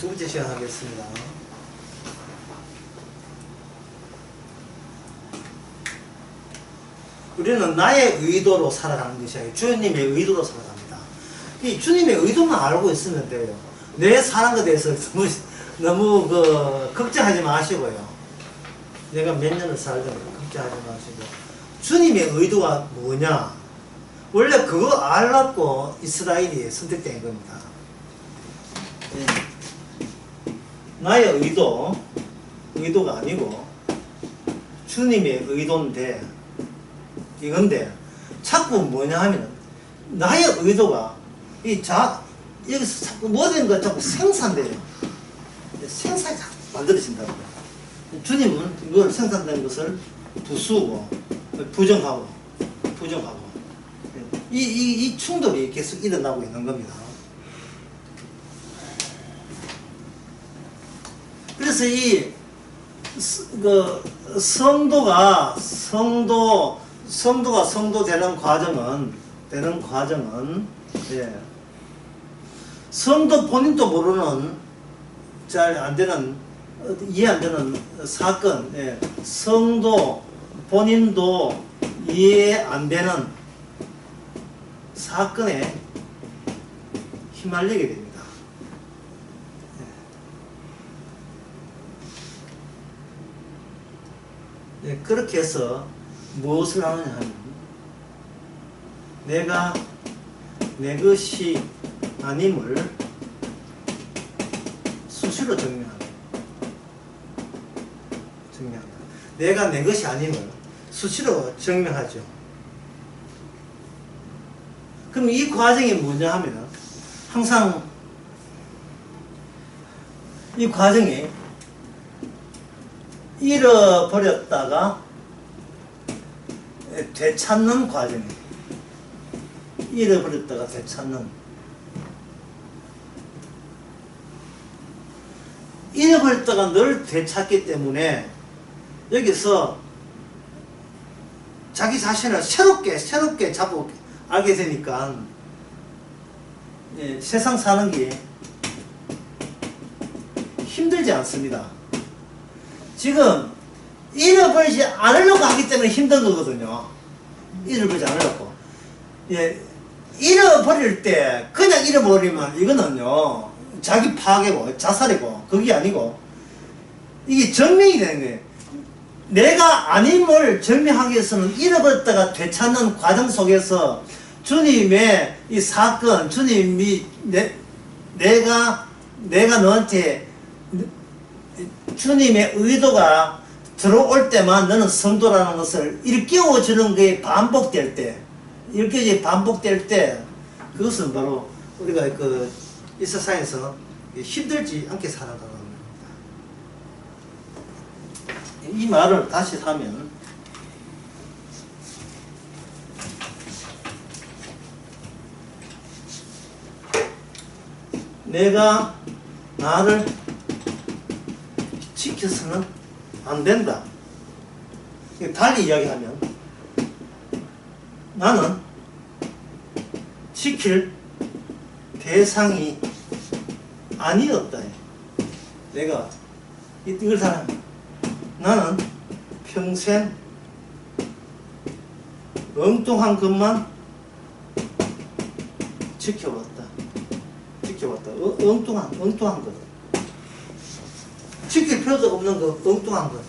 두 번째 시간 하겠습니다. 우리는 나의 의도로 살아가는 것이 아니고 주님의 의도로 살아갑니다. 이 주님의 의도만 알고 있으면 돼요. 내 사는 것에 대해서 너무 걱정하지 마시고요. 내가 몇 년을 살든 걱정하지 마시고 주님의 의도가 뭐냐? 원래 그거 알았고 이스라엘이 선택된 겁니다. 나의 의도가 아니고 주님의 의도인데 이건데 자꾸 뭐냐 하면 나의 의도가 여기서 자꾸 모든 것 자꾸 생산돼요. 생산이 자꾸 만들어진다고요. 주님은 이걸 생산된 것을 부수고 부정하고 이 충돌이 계속 일어나고 있는 겁니다. 그래서 이 성도가 성도 되는 과정은 예. 성도 본인도 모르는 잘 안 되는 이해 안 되는 사건, 예. 성도 본인도 이해 안 되는 사건에 휘말리게 됩니다. 예. 그렇게 해서 무엇을 하느냐 하면 내가 내 것이 아님을 수시로 증명한다. 내가 내 것이 아님을 수시로 증명하죠. 그럼 이 과정이 뭐냐 하면 항상 이 과정이 잃어버렸다가 되찾는 과정이에요. 잃어버렸다가 되찾는. 잃어버렸다가 늘 되찾기 때문에 여기서 자기 자신을 새롭게 잡고 알게 되니까 예, 세상 사는 게 힘들지 않습니다. 지금 잃어버리지 않으려고 하기 때문에 힘든 거거든요. 잃어버리지 않으려고. 예, 잃어버릴 때 그냥 잃어버리면 이거는요 자기 파괴고 자살이고 그게 아니고 이게 증명이 되는 거예요. 내가 아님을 증명하기 위해서는 잃어버렸다가 되찾는 과정 속에서 주님의 이 사건, 주님이 내가 너한테 주님의 의도가 들어올 때만 너는 성도라는 것을 일깨워주는 게 반복될 때, 그것은 바로 우리가 이 세상에서 힘들지 않게 살아가는 겁니다. 이 말을 다시 하면 내가 나를 지켜서는 안 된다. 달리 이야기하면 나는 지킬 대상이 아니었다. 내가 이걸 다 나는 평생 엉뚱한 것만 지켜왔다. 엉뚱한 것. 지킬 필요도 없는 거, 엉뚱한 것.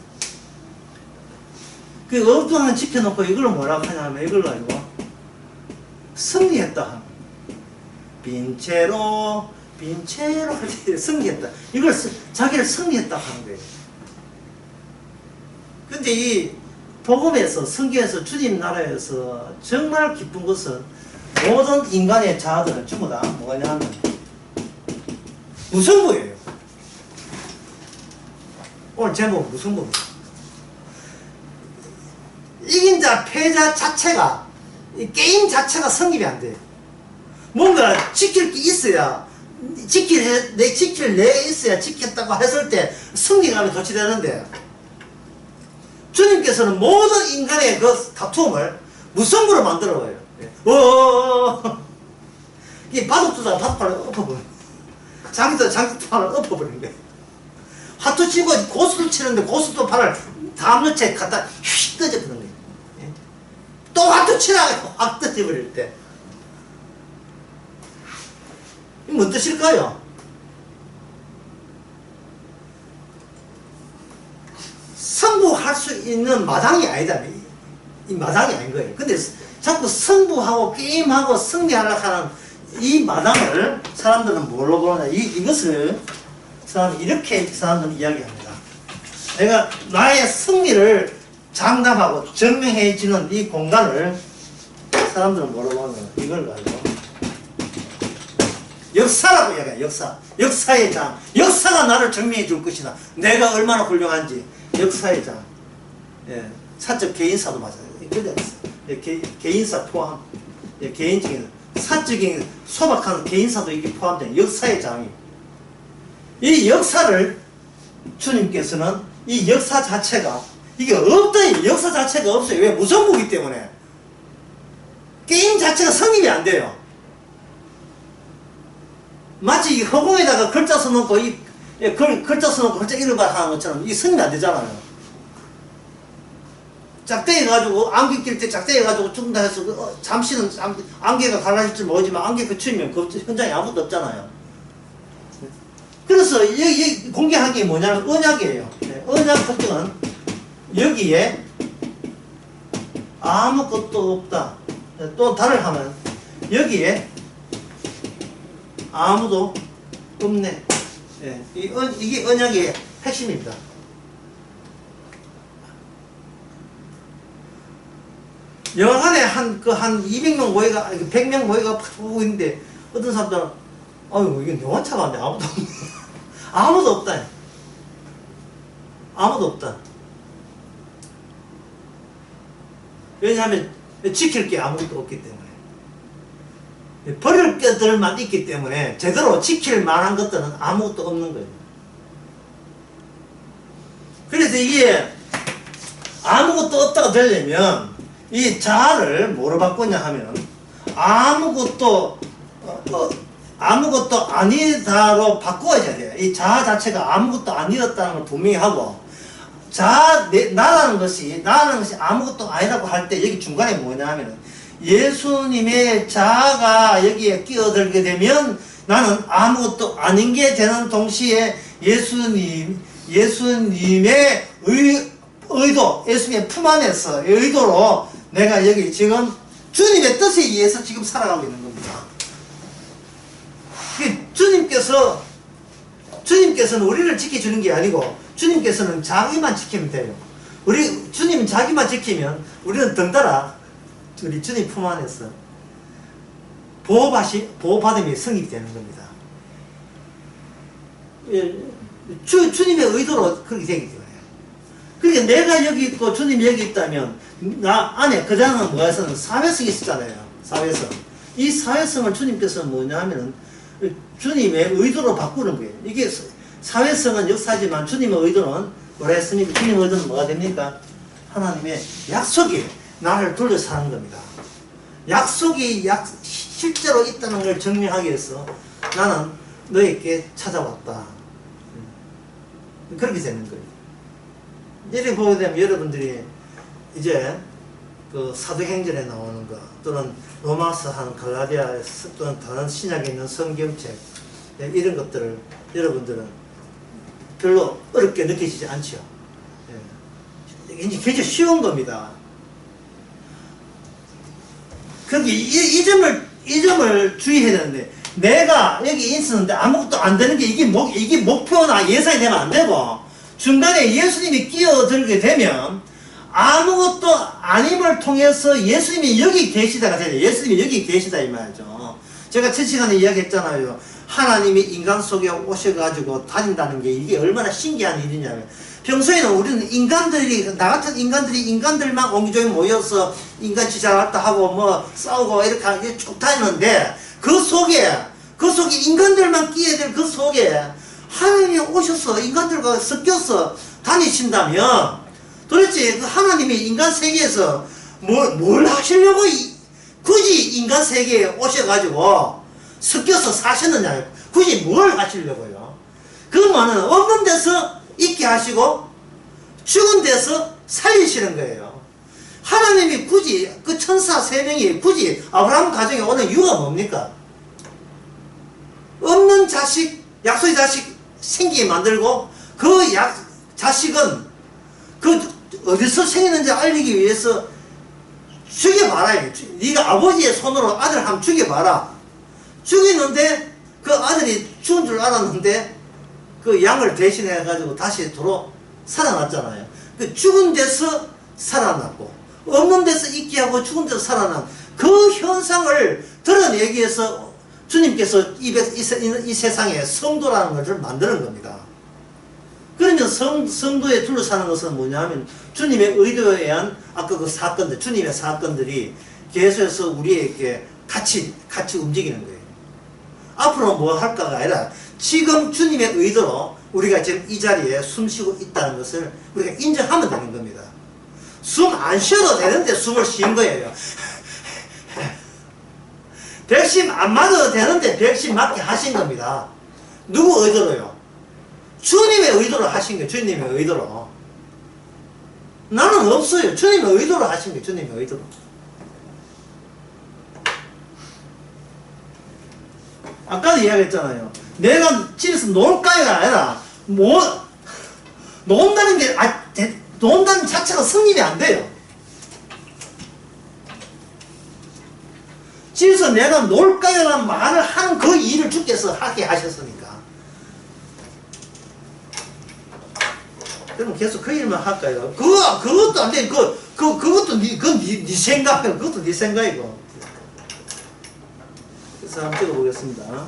그 엉뚱한 거 지켜놓고 이걸 뭐라고 하냐면 이걸 가지고 승리했다. 빈채로 할 때 승리했다. 이걸 자기를 승리했다 하는 거예요. 근데 이 복음에서 성경에서 주님 나라에서 정말 기쁜 것은 모든 인간의 자아들은 전부 다 뭐냐 하면 무승부예요. 오늘 제목 무승부. 이긴 자 패자 자체가 이 게임 자체가 성립이 안 돼요. 뭔가 지킬 게 있어야 지킬 내 있어야 지켰다고 했을 때 승리감이 도취되는데 주님께서는 모든 인간의 그 다툼을 무승부로 만들어요. 이 바둑두다 바둑판을 엎어버려. 자기도 팔을 엎어버린 거예요. 화투 치고 고수를 치는데 고수도 팔을 다음 채 갖다 휙 떠져버린 거예요. 예? 또 화투 치라고 확 떠져버릴 때. 이게 뭔 뜻일까요? 승부할 수 있는 마당이 아니다. 이 마당이 아닌 거예요. 근데 자꾸 승부하고 게임하고 승리하려고 하는 이 마당을 사람들은 뭘로 보느냐. 이것을 이렇게 사람들은 이야기합니다. 내가 나의 승리를 장담하고 증명해지는 이 공간을 사람들은 뭐로 보느냐. 이걸 가지고 역사라고 이야기해요. 역사의 장. 역사가 나를 증명해 줄 것이다. 내가 얼마나 훌륭한지. 역사의 장. 예. 사적 개인사도 맞아요. 예, 개인사 포함. 예, 개인적인, 사적인 소박한 개인사도 이게 포함된 역사의 장이. 이 역사를 주님께서는 이 역사 자체가 이게 없다. 역사 자체가 없어요. 왜? 무성부기 때문에. 게임 자체가 성립이 안 돼요. 마치 이 허공에다가 글자 써놓고 글자 써놓고 글자 이름을 하는 것처럼 이 성립이 안 되잖아요. 짝대해가지고 안개 낄 때 짝대해가지고 죽는다 해서 잠시는 안개가 갈라질 줄 모르지만 안개 그치면 그 현장에 아무것도 없잖아요. 그래서 여기 공개한 게 뭐냐면 언약이에요. 언약 특징은 여기에 아무것도 없다. 또 다를 하면 여기에 아무도 없네. 이게 언약의 핵심입니다. 영화관에 한 200명 모여가, 100명 모여가 보고 있는데, 어떤 사람들은, 아유, 이게 영화차가 안 돼. 아무도 없네. 아무도 없다. 아무도 없다. 왜냐하면, 지킬 게 아무것도 없기 때문에. 버릴 것들만 있기 때문에, 제대로 지킬 만한 것들은 아무것도 없는 거예요. 그래서 이게, 아무것도 없다가 되려면, 이 자아를 뭐로 바꾸냐 하면 아무것도 아니다로 바꿔야 돼요. 이 자아 자체가 아무것도 아니었다는 걸 분명히 하고 나라는 것이 아무것도 아니라고 할 때 여기 중간에 뭐냐 하면 예수님의 자아가 여기에 끼어들게 되면 나는 아무것도 아닌 게 되는 동시에 예수님의 의도, 예수님의 품 안에서 의도로 내가 여기 지금 주님의 뜻에 의해서 지금 살아가고 있는 겁니다. 주님께서는 우리를 지켜주는 게 아니고 주님께서는 자기만 지키면 돼요. 주님은 자기만 지키면 우리는 덩달아 우리 주님 품 안에서 보호받음이 성립되는 겁니다. 주님의 의도로 그렇게 되기 때문에. 그러니까 내가 여기 있고 주님이 여기 있다면 나 안에 그자는 뭐에서는 사회성이 있었잖아요. 사회성. 이 사회성을 주님께서 뭐냐 하면은 주님의 의도로 바꾸는 거예요. 이게 사회성은 역사지만 주님의 의도는 뭐라 했습니까? 주님의 의도는 뭐가 됩니까? 하나님의 약속이 나를 둘러 사는 겁니다. 약속이 실제로 있다는 걸 증명하기 위해서 나는 너에게 찾아왔다. 그렇게 되는 거예요. 이렇게 보게 되면 여러분들이 이제 그 사도행전에 나오는 거 또는 로마서 한 갈라디아 또는 다른 신약에 있는 성경책 이런 것들을 여러분들은 별로 어렵게 느끼시지 않죠. 굉장히 쉬운 겁니다. 이 점을 주의해야 되는데 내가 여기 있었는데 아무것도 안 되는 게 이게 목표나 예상이 되면 안 되고 중간에 예수님이 끼어들게 되면 아무것도 아님을 통해서 예수님이 여기 계시다가 되죠. 예수님이 여기 계시다 이 말이죠. 제가 첫 시간에 이야기했잖아요. 하나님이 인간 속에 오셔가지고 다닌다는 게 이게 얼마나 신기한 일이냐면 평소에는 우리는 나 같은 인간들만 옹기종이 모여서 인간치 잘할다 하고 뭐 싸우고 이렇게 쭉 다니는데 그 속에 인간들만 끼어들 그 속에 하나님이 오셔서 인간들과 섞여서 다니신다면 도대체 그 하나님이 인간 세계에서 뭘 하시려고 굳이 인간 세계에 오셔가지고 섞여서 사셨느냐. 굳이 뭘 하시려고요? 그 말은 없는 데서 있게 하시고 죽은 데서 살리시는 거예요. 하나님이 굳이 그 천사 3명이 굳이 아브라함 가정에 오는 이유가 뭡니까? 없는 자식, 약속의 자식 생기게 만들고 그 자식은 그 어디서 생겼는지 알리기 위해서 죽여봐라. 네가 아버지의 손으로 아들 한번 죽여봐라. 죽이는데 그 아들이 죽은 줄 알았는데 그 양을 대신해 가지고 다시 도로 살아났잖아요. 그 죽은 데서 살아났고 없는 데서 있게 하고 죽은 데서 살아난 그 현상을 드러내기 위해서 주님께서 이 세상에 성도라는 것을 만드는 겁니다. 그러면 성도에 둘러싸는 것은 뭐냐면 주님의 의도에 의한 아까 그 사건들, 주님의 사건들이 계속해서 우리에게 같이 움직이는 거예요. 앞으로 뭐 할까가 아니라 지금 주님의 의도로 우리가 지금 이 자리에 숨 쉬고 있다는 것을 우리가 인정하면 되는 겁니다. 숨 안 쉬어도 되는데 숨을 쉰 거예요. 백신 안 맞아도 되는데 백신 맞게 하신 겁니다. 누구 의도로요? 주님의 의도로 하신 거예요. 주님의 의도로. 나는 없어요. 주님의 의도로 하신 거예요. 주님의 의도로. 아까도 이야기했잖아요. 내가 집에서 놀까요가 아니라 논다는 게 논다는 자체가 성립이 안 돼요. 집에서 내가 놀까요라는 말을 하는 그 일을 주께서 하게 하셨으니까. 그럼 계속 그 일만 할까요? 그것도 안 돼. 그것도 네 생각이고, 그것도 네 생각이고. 그래서 한번 찍어보겠습니다.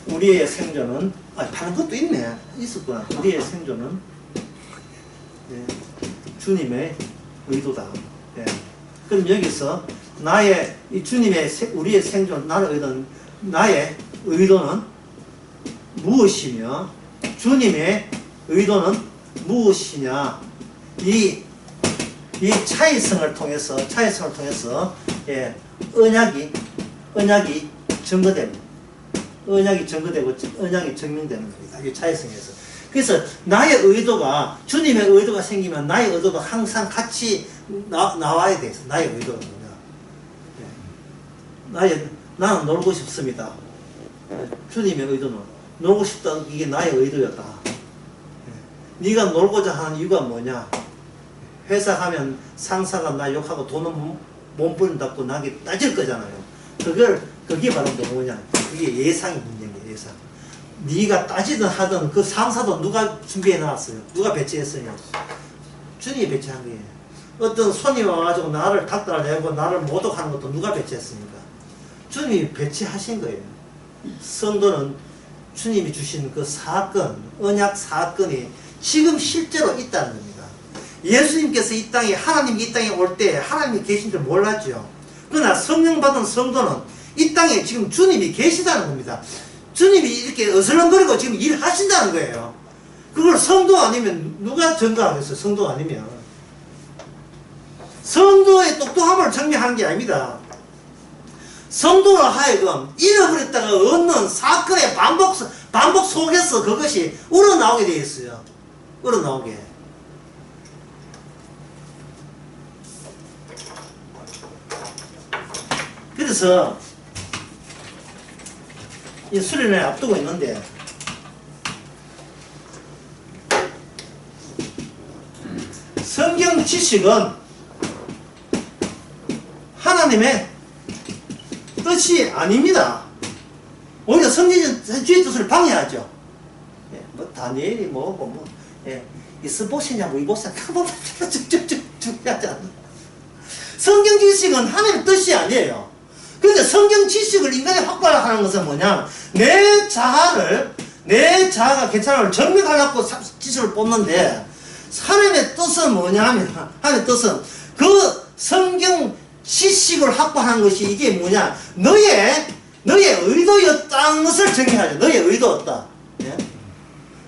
우리의 생존은, 다른 것도 있네. 있었구나. 우리의 생존은, 주님의 의도다. 그럼 여기서, 우리의 생존, 나의 의도는 무엇이며, 주님의 의도는 무엇이냐. 이 차이성을 통해서, 언약이 증거됩니다. 언약이 증거되고, 언약이 증명되는 겁니다. 이 차이성에서. 그래서 나의 의도가, 주님의 의도가 생기면 나의 의도도 항상 같이 나와야 돼요. 나의 의도가 뭐냐. 나는 놀고 싶습니다. 주님의 의도는 놀고 싶다. 이게 나의 의도였다. 네가 놀고자 하는 이유가 뭐냐. 회사 가면 상사가 나 욕하고 돈은 몸부림답고 나게 따질 거잖아요. 그게 바로 뭐냐. 그게 예상의 문제인 거예요. 예상. 네가 따지든 하든 그 상사도 누가 준비해 놨어요? 누가 배치했어요? 주님이 배치한 거예요. 어떤 손이 와가지고 나를 닥달내고 나를 모독하는 것도 누가 배치했습니까? 주님이 배치하신 거예요. 성도는 주님이 주신 그 사건, 언약 사건이 지금 실제로 있다는 겁니다. 예수님께서 이 땅에, 하나님이 이 땅에 올 때 하나님이 계신 줄 몰랐죠. 그러나 성령 받은 성도는 이 땅에 지금 주님이 계시다는 겁니다. 주님이 이렇게 어슬렁거리고 지금 일하신다는 거예요. 그걸 성도 아니면 누가 증거하겠어요? 성도 아니면. 성도의 똑똑함을 증명하는 게 아닙니다. 성도로 하여금 잃어버렸다가 얻는 사건의 반복 속에서 그것이 우러나오게 되어 있어요. 우러나오게. 그래서 이 수련회 앞두고 있는데 성경 지식은 하나님의 뜻이 아닙니다. 오히려 성경주의 뜻을 방해하죠. 뭐 다니엘이 뭐고 이스보시냐 뭐 이보시냐 중요하지 않나. 성경 지식은 하나님의 뜻이 아니에요. 그런데 성경 지식을 인간이 확보하는 것은 뭐냐, 내 자아가 괜찮음을 증명하려고 지식을 뽑는데, 하나님의 뜻은 뭐냐 하면, 하나님의 뜻은 그 성경 지식을 확보하는 것이 이게 뭐냐, 너의 의도였다는 것을 증명하죠. 너의 의도였다. 예?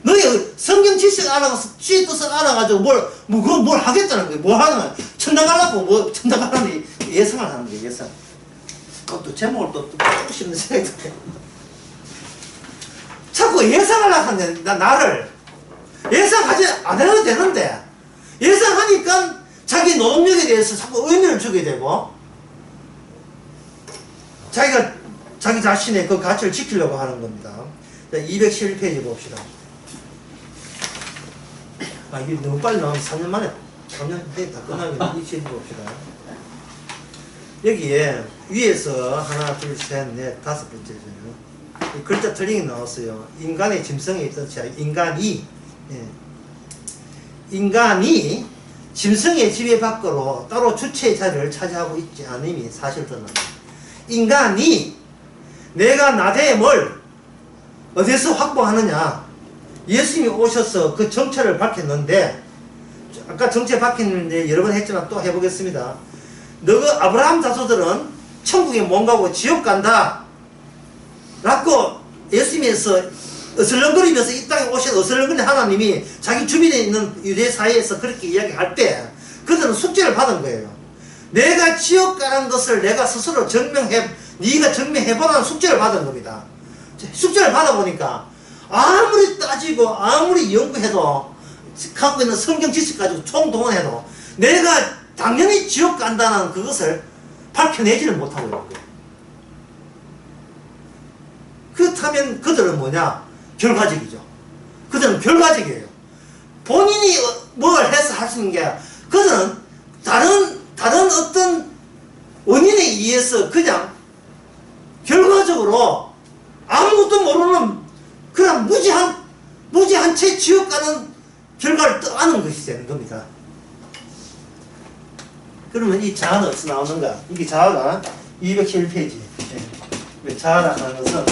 너의 성경 지식을 알아가서, 주의 뜻을 알아가지고 뭘 하겠다는 거예요. 뭐 하는 거야. 천당 가려고, 천당 가려는 예상을 하는 거예요, 예상. 또 제목을 또 싶은 생각이 들어요. 자꾸 예상하려고 하는데, 나를. 예상하지 안 해도 되는데, 예상하니까 자기 노동력에 대해서 자꾸 의미를 주게 되고, 자기가 자기 자신의 그 가치를 지키려고 하는 겁니다. 자, 211페이지 봅시다. 아, 이게 너무 빨리 나오면 3년 만에, 3년 다 끝나겠네. 211 봅시다. 여기에 위에서 하나, 둘, 셋, 넷, 다섯 번째죠. 이 글자 틀린 게 나왔어요. 인간의 짐승에 있던 인간이, 예. 인간이 짐승의 지배 밖으로 따로 주체의 자리를 차지하고 있지 않음이 사실 드러납니다. 인간이 내가 나됨을 어디서 확보하느냐? 예수님이 오셔서 그 정체를 밝혔는데, 아까 정체 밝혔는데 여러 번 했지만 또 해보겠습니다. 너그 아브라함 자손들은 천국에 못 가고 지옥 간다 라고 예수님께서 어슬렁거리면서 이 땅에 오신 어슬렁거리는 하나님이 자기 주변에 있는 유대 사회에서 그렇게 이야기할 때 그들은 숙제를 받은 거예요. 내가 지옥 가는 것을 내가 스스로 네가 증명해보라는 숙제를 받은 겁니다. 숙제를 받아보니까 아무리 따지고 아무리 연구해도 갖고 있는 성경 지식 가지고 총동원해도 내가 당연히 지옥 간다는 그것을 밝혀내지를 못하고 있는 거예요. 그렇다면 그들은 뭐냐? 결과적이죠. 그들은 결과적이에요. 본인이 뭘 해서 할 수 있는 게 아니라 그들은 다른 어떤 원인에 의해서 그냥 결과적으로 아무것도 모르는 그냥 무지한 채 지옥 가는 결과를 떠안은 것이 되는 겁니다. 그러면 이 자아는 어디서 나오는가? 이게 자아가 211페이지. 왜 자아라 하는 것은,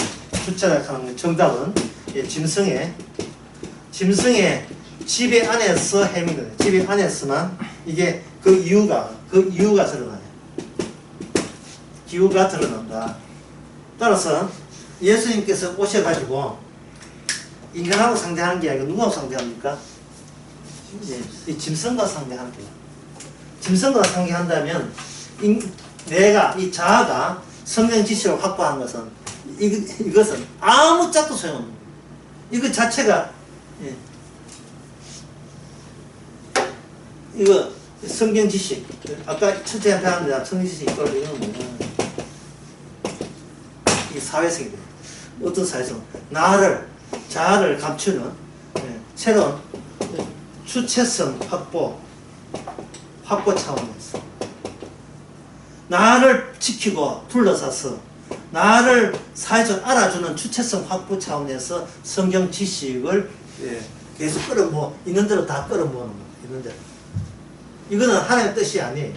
주체라 하는 것, 정답은 짐승의 지배 안에서 행위거든요. 지배 안에서만 이게 그 이유가 드러나요. 기후가 드러난다. 따라서 예수님께서 오셔가지고 인간하고 상대하는 게 아니고 누구하고 상대합니까? 이 짐승과 상대합니다. 짐승과 상대한다면 내가 이 자아가 성경 지식을 확보한 것은 이것은 아무 짝도 소용없는 거예요. 이거 자체가 이거 성경 지식 아까 첫째 한테 하는데 성경 지식 이거는 뭐냐 이게 사회성이에요. 어떤 사회성? 자아를 감추는 새로운 주체성 확보 차원에서 나를 지키고 둘러싸서 나를 사회적으로 알아주는 주체성 확보 차원에서 성경 지식을 계속 있는 대로 다 끌어모으는 거예요. 있는 대로. 이거는 하나님의 뜻이 아니에요.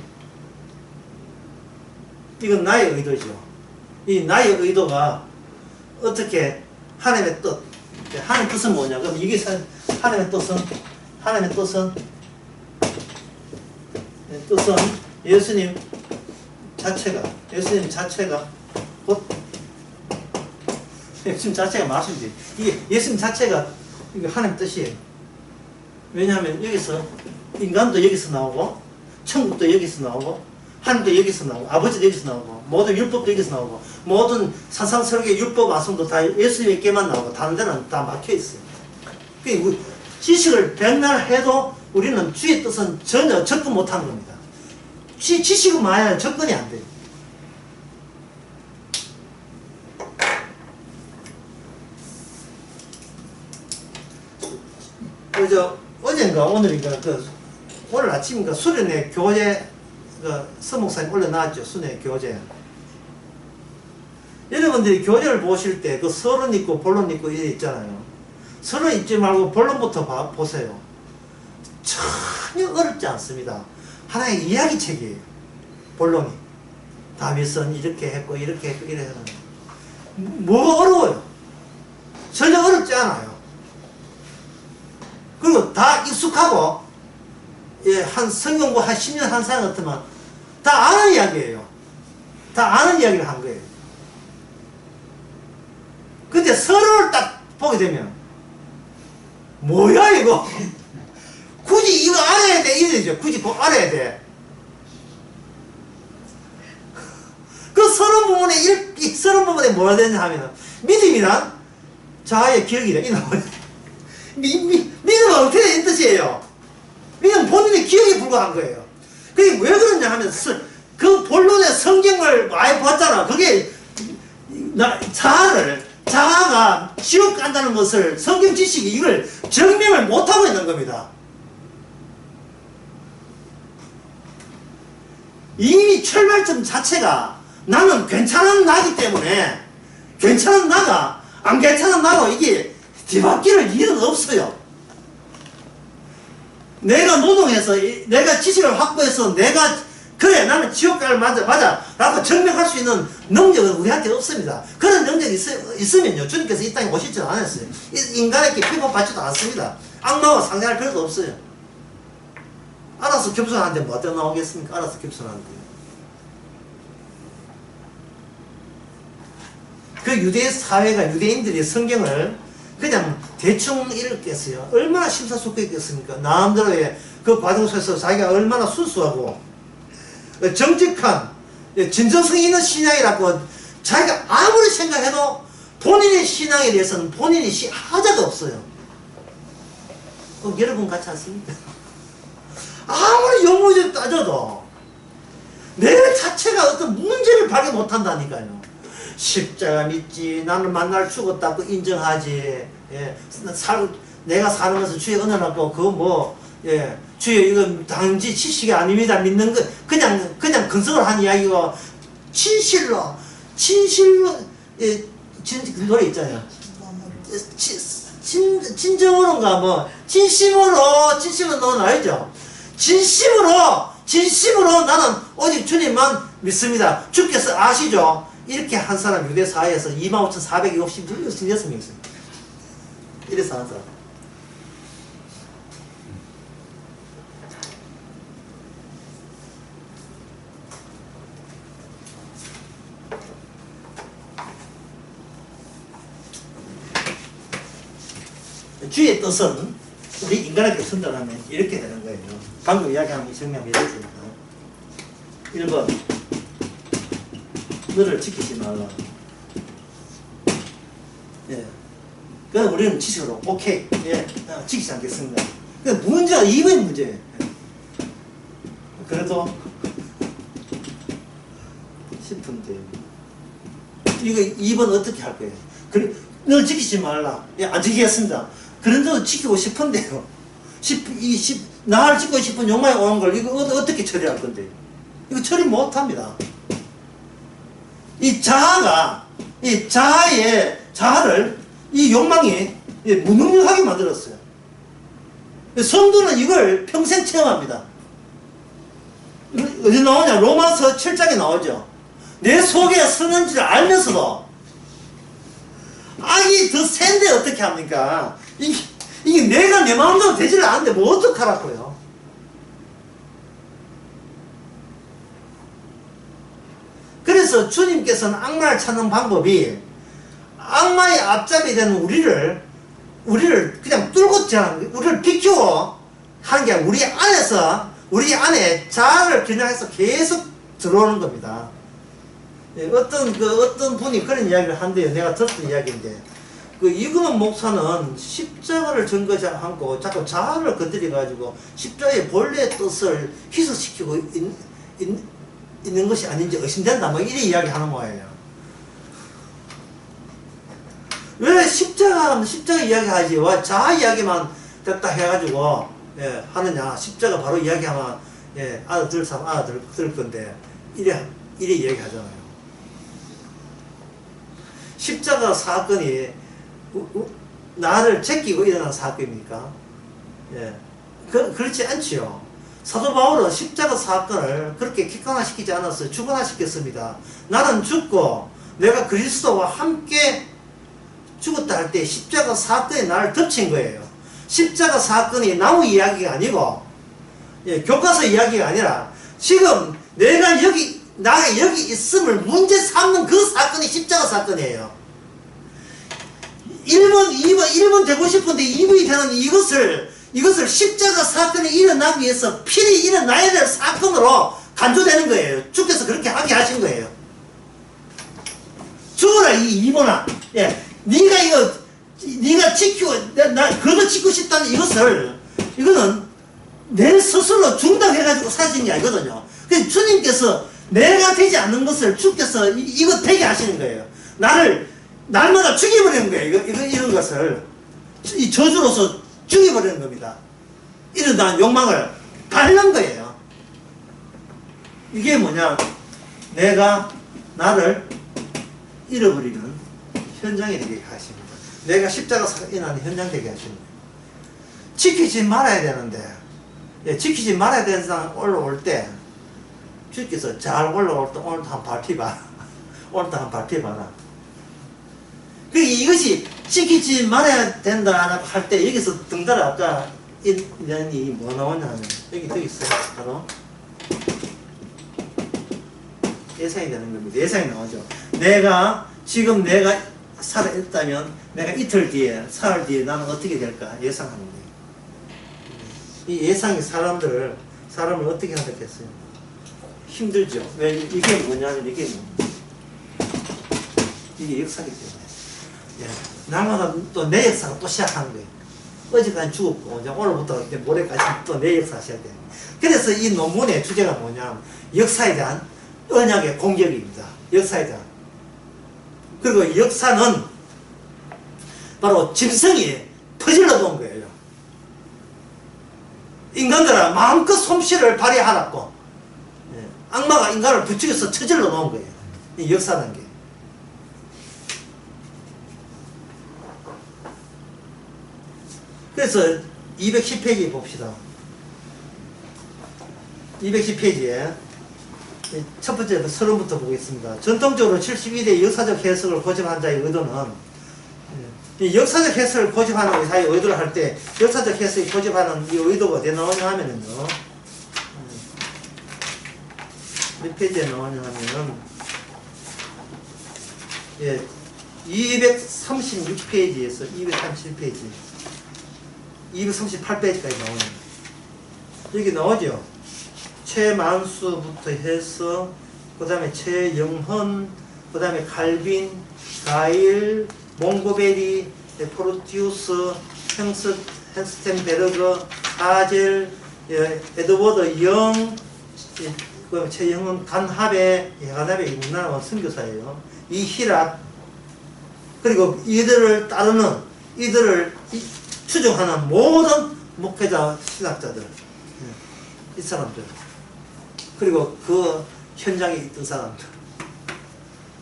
이건 나의 의도죠. 이 나의 의도가 어떻게 하나님의 뜻, 하나님의 뜻은 뭐냐? 그럼 이게 하나님의 뜻은 예수님 자체가 말씀이지. 이게 예수님 자체가 이게 하나님 뜻이에요. 왜냐하면 여기서 인간도 여기서 나오고 천국도 여기서 나오고 하나님도 여기서 나오고 아버지도 여기서 나오고 모든 율법도 여기서 나오고 모든 산상설계 율법 말씀도 다 예수님께만 나오고 다른 데는 다 막혀있어요. 그러니까 지식을 백날 해도 우리는 주의 뜻은 전혀 접근 못하는 겁니다. 지식은 많아야 접근이 안 돼요. 어젠가 오늘인가 오늘 아침인가 수련회 교재 서목사님 올려놨죠. 수련회 교재. 여러분들이 교재를 보실 때 그 서론 있고 본론 있고 이래 있잖아요. 서론 읽지 말고 본론부터 보세요. 전혀 어렵지 않습니다. 하나의 이야기책이에요. 본론이. 다윗은 이렇게 했고 이렇게 했고 이래 하는 뭐가 어려워요? 전혀 어렵지 않아요. 그리고 다 익숙하고 한 성경고 한 10년 한 사람 같으면 다 아는 이야기예요. 다 아는 이야기를 한 거예요. 근데 서론을 딱 보게 되면 뭐야 이거? 굳이 이거 알아야 돼 이래죠. 굳이 그거 알아야 돼. 그 서론 부분에 뭐가 되냐 하면은 믿음이란 자아의 기억이래. 이 나오네. 믿음은 어떻게 된 뜻이에요? 믿음은 본인의 기억에 불과한 거예요. 그게 왜 그러냐 하면, 그 본론의 성경을 많이 봤잖아. 그게, 자아가 지옥 간다는 것을 성경 지식이 이걸 증명을 못하고 있는 겁니다. 이미 출발점 자체가 나는 괜찮은 나기 때문에 괜찮은 나가 안 괜찮은 나로 이게 뒤바퀴를 일은 없어요. 내가 노동해서 내가 지식을 확보해서 내가 그래 나는 지옥 갈 맞아 라고 증명할 수 있는 능력은 우리한테 없습니다. 그런 능력이 있으면요 주님께서 이 땅에 오시지 않았어요. 인간에게 핍박받지도 않습니다. 악마와 상대할 필요도 없어요. 알아서 겸손한데 뭐 어떻게 나오겠습니까? 알아서 겸손한데. 그 유대 사회가 유대인들이 성경을 그냥 대충 읽겠어요. 얼마나 심사숙고했겠습니까? 마음대로의 그 과정 속에서 자기가 얼마나 순수하고 정직한 진정성 있는 신앙이라고 자기가 아무리 생각해도 본인의 신앙에 대해서는 본인이 하자가 없어요. 여러분 같지 않습니까? 아무리 영문적으로 따져도 내 자체가 어떤 문제를 발견 못한다니까요. 십자가 믿지, 나는 만날 죽었다고 인정하지, 예, 내가 사는 것은 주의 은혜라고, 그거 뭐, 예, 주의 이건 단지 지식이 아닙니다. 믿는 거, 그냥 근성을 한 이야기고, 진실로, 예, 그 노래 있잖아요. 진정으로인가 뭐, 진심으로 넌 알죠? 진심으로 나는 오직 주님만 믿습니다. 주께서 아시죠? 이렇게 한 사람 유대 사회에서 25,456명 있습니다. 이래서 한 사람. 주의 뜻은 우리 인간에게 선전하면 이렇게 되는 거예요. 방금 이야기한 정리하면 이렇게 됩니다. 1번 너를 지키지 말라. 예. 그럼 우리는 지식으로 오케이. 예. 지키지 않겠습니다. 그 문제가 2번이 문제예요. 그래도 싶은데 이거 2번 어떻게 할 거예요? 그래, 널 지키지 말라. 예, 안 지키겠습니다. 그런데도 지키고 싶은데요. 나를 지키고 싶은 욕망이 오는 걸 이거 어떻게 처리할 건데? 이거 처리 못합니다. 이 자아를 이 욕망이 무능력하게 만들었어요. 성도는 이걸 평생 체험합니다. 어디 나오냐? 로마서 7장에 나오죠. 내 속에 서는지를 알면서도 악이 더 센데 어떻게 합니까? 이게 내가 내 마음대로 되지를 않는데 뭐 어떡하라고요? 그래서 주님께서는 악마를 찾는 방법이 악마의 앞잡이 되는 우리를 그냥 뚫고 지나는, 우리를 비키고 하는 게 아니라 우리 안에 자아를 겨냥해서 계속 들어오는 겁니다. 예, 어떤 분이 그런 이야기를 한대요. 내가 들었던 이야기인데, 이금원 목사는 십자가를 전거지 않고 자꾸 자아를 건드려가지고 십자가의 본래의 뜻을 희석시키고 있는 것이 아닌지 의심된다. 뭐 이런 이야기 하는 거예요. 왜 십자가 이야기하지? 와, 자아 이야기만 됐다 해가지고, 예, 하느냐. 십자가 바로 이야기하면, 예, 알아들 사람 알아들 건데, 이래 이야기 하잖아요. 십자가 사건이, 나를 제끼고 일어난 사건입니까? 예. 그렇지 않지요. 사도 바울은 십자가 사건을 그렇게 객관화시키지 않았어요. 주관화시켰습니다. 나는 죽고 내가 그리스도와 함께 죽었다 할 때 십자가 사건이 나를 덮친 거예요. 십자가 사건이 나무 이야기가 아니고, 예, 교과서 이야기가 아니라 지금 나가 여기 있음을 문제 삼는 그 사건이 십자가 사건이에요. 1번 되고 싶은데 2번이 되는 이것을 십자가 사건이 일어나기 위해서 필히 일어나야 될 사건으로 간주되는 거예요. 주께서 그렇게 하게 하신 거예요. 죽어라 이 2번아. 예, 네가 이거 네가 지키고 그것도 지키고 싶다는 이거는 내 스스로 중단해가지고 사신 게 아니거든요. 그래서 주님께서 내가 되지 않는 것을 주께서 이거 되게 하시는 거예요. 날마다 죽여버리는 거예요. 이런 것을 이 저주로서 죽여버리는 겁니다. 이러한 욕망을 밟는 거예요. 이게 뭐냐? 내가 나를 잃어버리는 현장이 되게 하십니다. 내가 십자가 사건이 일어나는 현장 되게 하시는 거예요. 지키지 말아야 되는데, 지키지 말아야 되는 사람 올라올 때, 주께서 잘 올라올 때 오늘도 한 밟히봐. 오늘도 한 밟히봐라. 이것이 지키지 말아야 된다 할 때 여기서 등달을 아까 인연이 뭐 나오냐 하면 여기 더 있어요. 바로 예상이 되는 겁니다. 예상이 나오죠. 지금 내가 살아있다면 내가 이틀 뒤에, 사흘 뒤에 나는 어떻게 될까 예상하는 거예요. 이 예상이 사람을 어떻게 하겠어요? 힘들죠. 왜? 이게 뭐냐면 이게 역사기 때문에. 날마다 또 내 역사가 또 시작하는 거예요. 어제까지 죽었고, 오늘부터 모레까지 또 내 역사 시작돼요. 그래서 이 논문의 주제가 뭐냐면 역사에 대한 언약의 공격입니다. 역사에 대한. 그리고 역사는 바로 짐승이 퍼질러 놓은 거예요. 인간들은 마음껏 솜씨를 발휘하라고 악마가 인간을 부추겨서 처질러 놓은 거예요. 이 역사라는 게. 그래서 210페이지 봅시다. 210페이지에 첫 번째 서론부터 보겠습니다. 전통적으로 72대 역사적 해석을 고집한 자의 의도는 이 역사적 해석을 고집하는 의사의 의도를 할 때 역사적 해석이 고집하는 이 의도가 어디에 나오냐 하면은요. 몇 페이지에 나오냐 하면은 236페이지에서 237페이지 238페이지까지 나오네요. 여기 나오죠. 최만수부터 해서 그 다음에 최영헌, 그 다음에 칼빈, 가일, 몽고베리, 포르티우스, 헨스텐베르거, 하젤, 에드워드 영, 그 최영헌, 간하베 우리나라 선교사예요. 이히락, 그리고 이들을 따르는, 이들을 추종하는 모든 목회자, 신학자들, 이 사람들, 그리고 그 현장에 있던 사람들,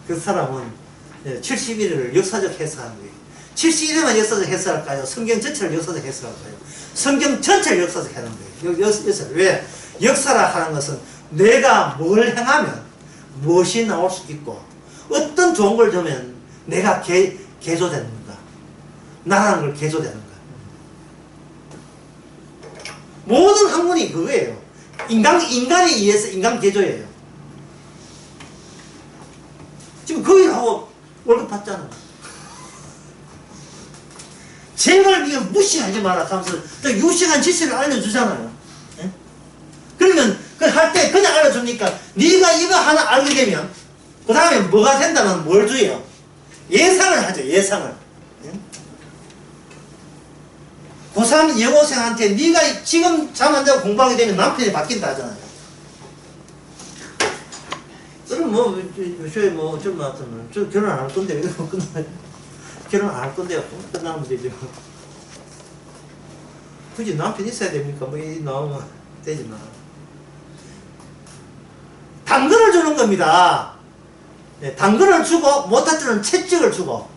그 사람은 71일을 역사적 해석하는 거예요. 71일만 역사적 해석할까요? 성경 전체를 역사적 해석할까요? 성경 전체를 역사적 하는 거예요. 왜? 역사라 하는 것은 내가 뭘 행하면 무엇이 나올 수 있고 어떤 좋은 걸 주면 내가 개조되는 건가, 나라는 걸 개조되는 거야. 모든 학문이 그거예요. 인간에 의해서 인간 개조예요. 지금 거기라고 월급 받잖아. 제발 이거 무시하지 마라 하면서 유식한 지식을 알려주잖아요. 예? 그러면 그 할 때 그냥 알려주니까 네가 이거 하나 알게 되면 그 다음에 뭐가 된다면 뭘 줘요? 예상을 하죠. 예상을. 예? 고3 여고생한테 네가 지금 잠 안 자고 공부하게 되면 남편이 바뀐다 하잖아요. 그럼 뭐 요새 뭐 좀 나왔으면 저 결혼 안 할 건데 이러고 끝나요. 결혼 안 할 건데요. 끝나면 되죠. 굳이 남편 있어야 됩니까? 뭐 이 나오면 되지만 당근을 주는 겁니다. 네, 당근을 주고 못할 때는 채찍을 주고.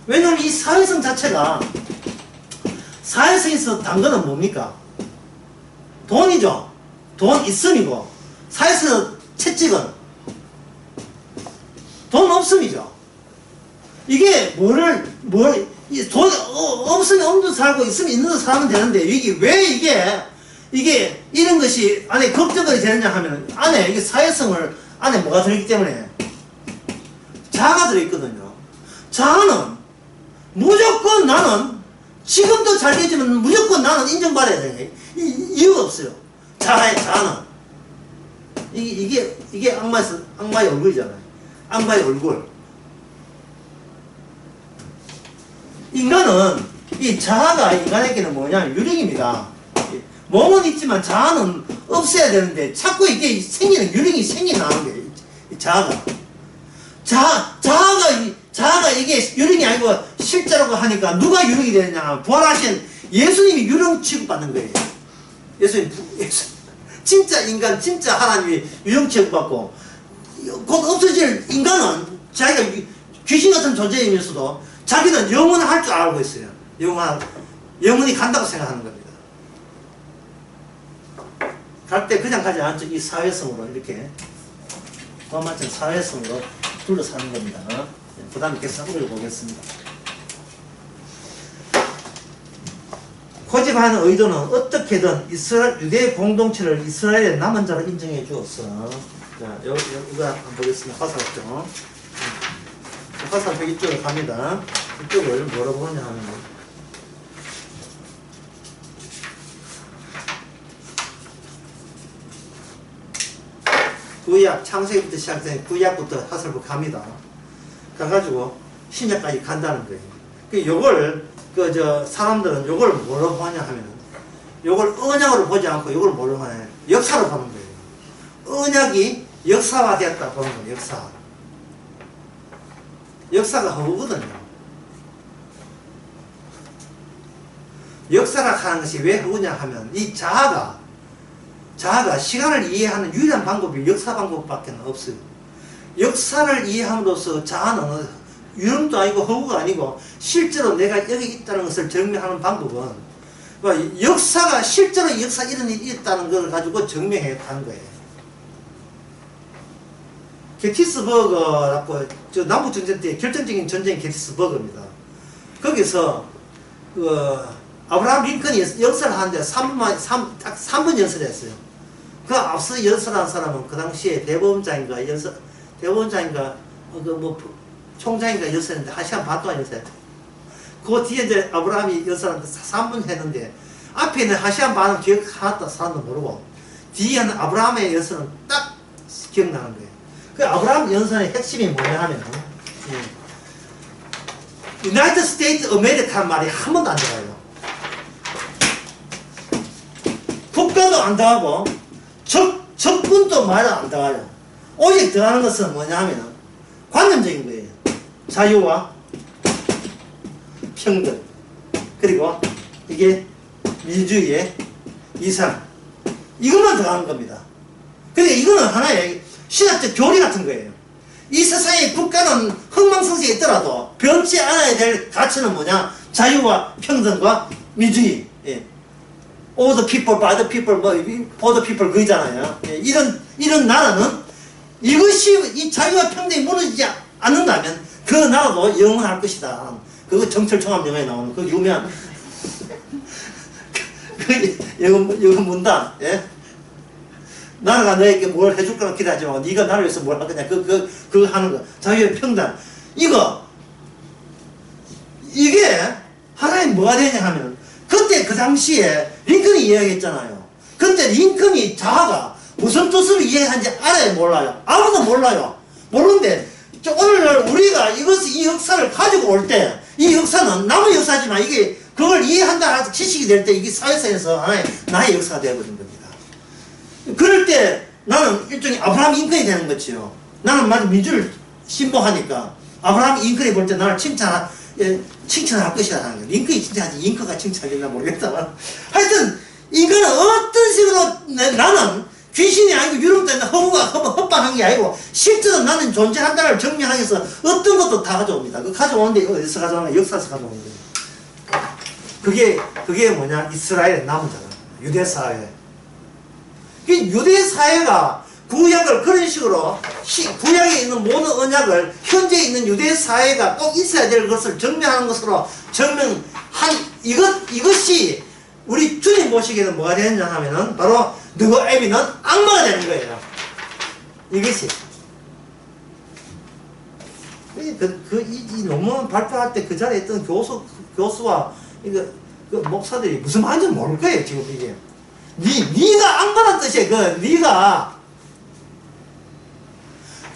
왜냐면 이 사회성 자체가 사회성에서 당근은 뭡니까? 돈이죠. 돈 있음이고 사회에서 채찍은 돈 없음이죠. 이게 돈 없으면 없는 데 살고 있으면 있는 데 살면 되는데 이게 왜 이게 이런 것이 안에 걱정이 되느냐 하면 안에 이게 사회성을 안에 뭐가 들어있기 때문에 자아가 들어있거든요. 자아는 무조건 나는 지금도 잘 되지만 무조건 나는 인정받아야 돼. 이유가 없어요. 자아는 이게 악마의 얼굴이잖아요. 악마의 얼굴. 인간은 이 자아가 인간에게는 뭐냐면 유령입니다. 몸은 있지만 자아는 없어야 되는데 자꾸 이게 생기는 유령이 생겨나는 거예요. 이 자아가. 자아가 이게 유령이 아니고 실제라고 하니까 누가 유령이 되느냐. 부활하신 예수님이 유령 취급받는 거예요. 예수 진짜 인간, 진짜 하나님이 유령 취급받고 곧 없어질 인간은 자기가 귀신 같은 존재이면서도 자기는 영원할 줄 알고 있어요. 영원히 간다고 생각하는 겁니다. 갈 때 그냥 가지 않죠. 이 사회성으로 이렇게 도마찬 사회성으로 둘러사는 겁니다. 그 다음에 계속 읽어보겠습니다. 고집하는 의도는 어떻게든 유대 공동체를 이스라엘의 남은 자로 인정해 주었어. 자, 이거 한번 보겠습니다. 화살표. 화살표 이쪽으로 갑니다. 이쪽을 뭐라고 하냐 하면 구약, 창세기부터 시작된 구약부터 화살표 갑니다. 가가지고 신약까지 간다는 거예요. 요걸 사람들은 요걸 뭐라고 하냐 하면 요걸 언약으로 보지 않고 요걸 뭐라고 하냐 역사로 보는 거예요. 언약이 역사화되었다 보는 거예요. 역사가 허구거든요. 역사라 하는 것이 왜 허구냐 하면 이 자아가 시간을 이해하는 유일한 방법이 역사 방법밖에 없어요. 역사를 이해함으로써 자아는 유령도 아니고 허구가 아니고 실제로 내가 여기 있다는 것을 증명하는 방법은 역사가 실제로 이런 일이 있다는 걸 가지고 증명해 가는 거예요. 게티스버그라고 남북전쟁 때 결정적인 전쟁이 게티스버그입니다. 거기서 아브라함 링컨이 연설을 하는데 3분 연설을 했어요. 그 앞서 연설한 사람은 그 당시에 대법원장인가 총장인가 연설했는데 1시간 반 동안 연설했다. 그 뒤에 이제 아브라함이 연설하는데 3분 했는데 앞에 있는 1시간 반은 기억 하나도 사람도 모르고 뒤에 있는 아브라함의 연설은 딱 기억나는 거예요. 그 아브라함 연설의 핵심이 뭐냐 하면 유나이티드 스테이트 아메리카는 말이 한 번도 안 들어가요. 국가도 안 들어가고 적군도 말도 안 들어가요. 오직 들어가는 것은 뭐냐 하면 관념적인 거예요. 자유와 평등, 그리고 이게 민주주의의 이상, 이것만 들어가는 겁니다. 근데 이거는 하나의 신학적 교리 같은 거예요. 이 세상에 국가는 흥망성쇠에 있더라도 변치 않아야 될 가치는 뭐냐? 자유와 평등과 민주주의. 예. All the people, by the people, for the people 그이잖아요. 예. 이런 나라는 이것이 이 자유와 평등이 무너지지 않는다면 그 나라도 영원할 것이다. 그거 정철총합 영화에 나오는 그 유명한 그 문단. 예? 나라가 너에게 뭘 해줄 거라 기대하지 말고 네가 나를 위해서 뭘 할 거냐 그거 하는 거. 자유의 평등. 이게 하나님 뭐가 되냐 하면 그때 그 당시에 링컨이 이야기했잖아요. 그때 링컨이 자아가 무슨 뜻을 이해한지 알아요, 몰라요? 아무도 몰라요. 모르는데 오늘날 우리가 이 역사를 가지고 올 때 이 역사는 남의 역사지만 이게 그걸 이해한다 지식이 될 때 이게 사회성에서 하나의 나의 역사가 되어버린 겁니다. 그럴 때 나는 일종의 아브라함 링컨이 되는 거지요. 나는 마치 민주를 신봉하니까 아브라함 링컨이 볼 때 나를 칭찬할 것이다 하는 거예요. 링컨이 칭찬하지 링컨가 칭찬했나 모르겠다만 하여튼 인간은 어떤 식으로 나는 귀신이 아니고 유령도 아니고 헛발한 게 아니고 실제로 나는 존재한다를 증명하기 위해서 어떤 것도 다 가져옵니다. 그 가져오는데 어디서 가져오는 거야? 역사에서 가져오는 거예요. 그게 뭐냐? 이스라엘의 남은 자다. 유대사회. 유대사회가 구약을 그런 식으로 구약에 있는 모든 언약을 현재 있는 유대사회가 꼭 있어야 될 것을 증명하는 것으로 증명한 이것이 우리 주님 보시기에는 뭐가 되느냐 하면은 바로 느고에비는 악마가 되는 거예요. 이것이 이 논문 발표할 때 그 자리에 있던 교수와 그 목사들이 무슨 말인지 모를 거예요. 지금 이게 네가 악마란 뜻이에요. 네가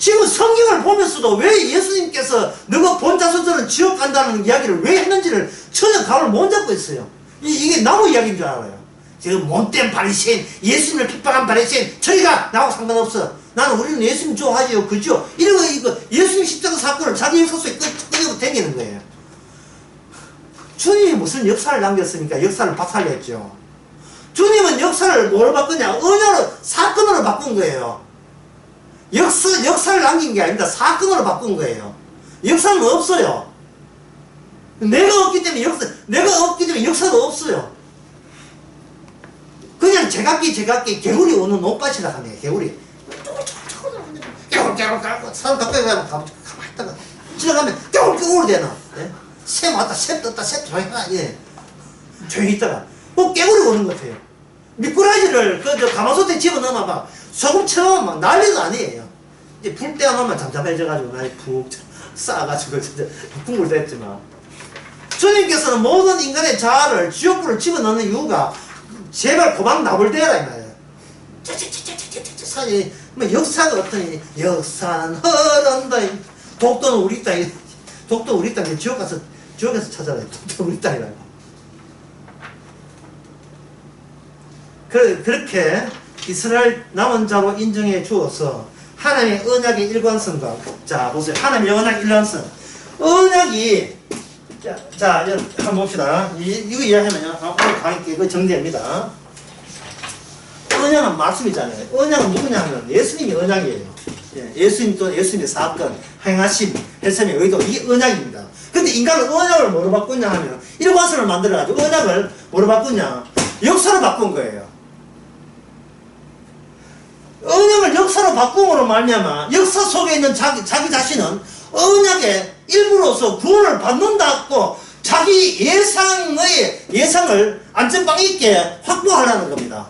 지금 성경을 보면서도 왜 예수님께서 너가 본 자손들은 지옥 간다는 이야기를 왜 했는지를 전혀 감을 못 잡고 있어요. 이게 나무 이야기인 줄 알아요. 지금 못된 바리새인, 예수님을 핍박한 바리새인, 저리가 나하고 상관없어. 나는 우리는 예수님 좋아하지요, 그죠? 이거 예수님 십자가 사건을 자기 역사 속에 끄집어 당기는 거예요. 주님이 무슨 역사를 남겼으니까 역사를 박살냈죠. 주님은 역사를 뭐로 바꾸냐? 언어로, 사건으로 바꾼 거예요. 역사를 남긴 게 아닙니다. 사건으로 바꾼 거예요. 역사는 없어요. 내가 없기 때문에 역사도 없어요. 그냥 제각기 개구리 오는 옷밭이라 하네요. 개구리. 깨울 사람 가까이 가면 가만히 있다가 지나가면 깨울 되나? 예? 샘 왔다, 샘 떴다, 샘 조용히 예. 조용히 있다가 깨구리 오는 것 같아요. 미꾸라지를 가마솥에 집어넣어봐 소금 채우면 막 난리도 아니에요. 이제 불 떼어놓으면 잠잠해져가지고 날이 푹 쌓아가지고 진짜 국물 됐지만 주님께서는 모든 인간의 자아를 지옥불을 집어넣는 이유가 제발 고방 나불대라 이 말이에요. 사실 뭐 역사가 어떠니 역사는 흐른다. 독도는 우리 땅이 독도 우리 땅이 지옥에서 찾아라. 독도 우리 땅이라고. 그렇게 이스라엘 남은 자로 인정해 주어서 하나님의 언약의 일관성과 자 보세요. 하나님의 언약 일관성. 언약이 자 한번 봅시다. 이거 이해하면요. 오늘 강의 이거 정리합니다. 언약은 말씀이잖아요. 언약은 누구냐 하면 예수님이 언약이에요. 예수님 또 예수님의 사건, 행하심, 헬셈의 의도 이 언약입니다. 근데 인간은 언약을 뭐로 바꾸냐 하면 일관성을 만들어가지고 언약을 뭐로 바꾸냐 역사로 바꾼 거예요. 언약을 역사로 바꿈으로 말미암아 역사 속에 있는 자기 자신은 언약의 일부로서 구원을 받는다고 자기 예상을 안전빵 있게 확보하라는 겁니다.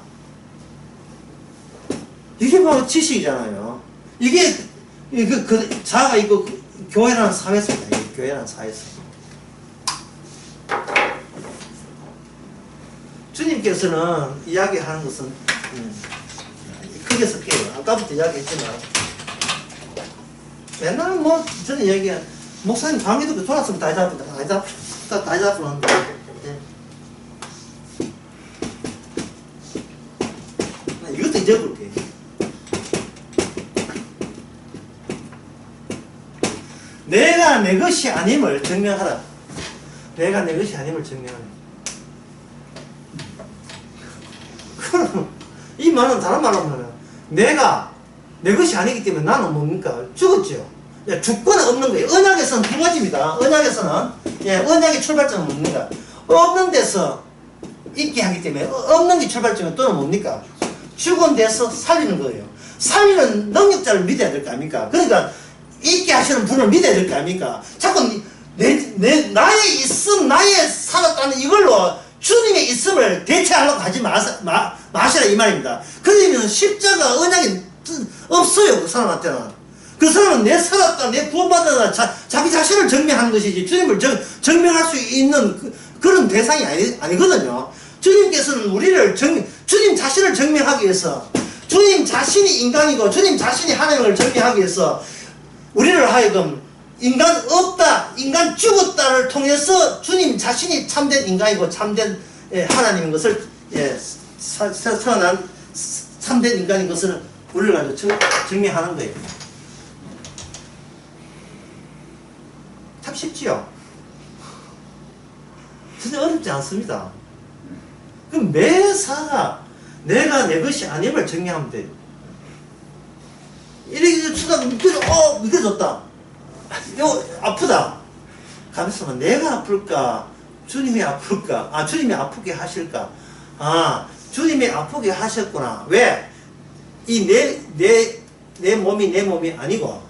이게 바로 지식이잖아요. 이게 자가 이거 교회라는 사회입니다. 교회라는 사회에서 주님께서는 이야기하는 것은 크게 섞여요. 아까부터 이야기했지만 맨날 뭐 저는 얘기한 목사님 방귀도 돌았으면 다 잡으는데 이것도 잊어볼게요. 내가 내 것이 아님을 증명하라. 내가 내 것이 아님을 증명하라. 그럼 이 말은 다른 말로 하면 내가 내 것이 아니기 때문에 나는 뭡니까? 죽었죠. 주권은 없는 거예요. 언약에서는 두 가지입니다. 언약에서는 언약의 출발점은 뭡니까? 없는 데서 있게 하기 때문에 없는 게 출발점은 또는 뭡니까? 죽은 데서 살리는 거예요. 살리는 능력자를 믿어야 될 거 아닙니까? 그러니까 있게 하시는 분을 믿어야 될 거 아닙니까? 자꾸 나의 있음, 나의 살았다는 이걸로 주님의 있음을 대체하려고 하지 마시라 이 말입니다. 그러면 십자가 언약이 없어요. 그 사람한테는. 그 사람은 내 살았다, 내 구원받았다, 자기 자신을 증명하는 것이지 주님을 증명할 수 있는 그런 대상이 아니거든요. 주님께서는 우리를 주님 자신을 증명하기 위해서 주님 자신이 인간이고 주님 자신이 하나님을 증명하기 위해서 우리를 하여금 인간 없다, 인간 죽었다를 통해서 주님 자신이 참된 인간이고 참된 하나님인 것을 태어난 참된 인간인 것을 우리를 가지고 증명하는 거예요. 참 쉽지요? 전혀 어렵지 않습니다. 그럼 매사가 내가 내 것이 아님을 증명하면 돼요. 이렇게 추다가 믿어졌다. 이거 아프다. 가면서 내가 아플까? 주님이 아플까? 주님이 아프게 하실까? 주님이 아프게 하셨구나. 왜? 이 내 몸이 아니고,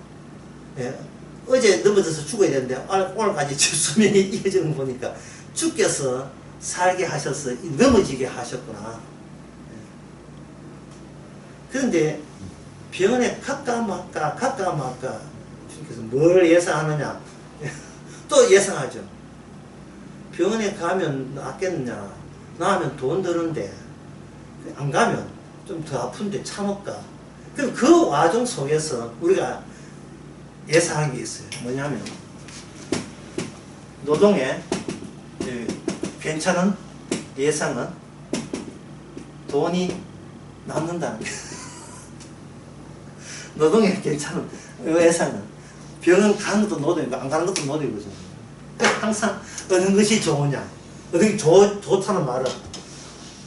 어제 넘어져서 죽어야 되는데, 오늘까지 수명이 이어지는 거 보니까, 주께서 살게 하셔서 넘어지게 하셨구나. 그런데, 병원에 갈까 말까, 주님께서 뭘 예상하느냐? 또 예상하죠. 병원에 가면 낫겠느냐? 나으면 돈 드는데, 안 가면 좀 더 아픈데 참을까? 그럼 그 와중 속에서 우리가 예상한 게 있어요. 뭐냐면 노동에 괜찮은 예상은 돈이 남는다는 거예요. 노동에 괜찮은 예상은 병원 가는 것도 노동이고 안 가는 것도 노동이거든요. 항상 어느 것이 좋으냐, 어느 것이 좋다는 말은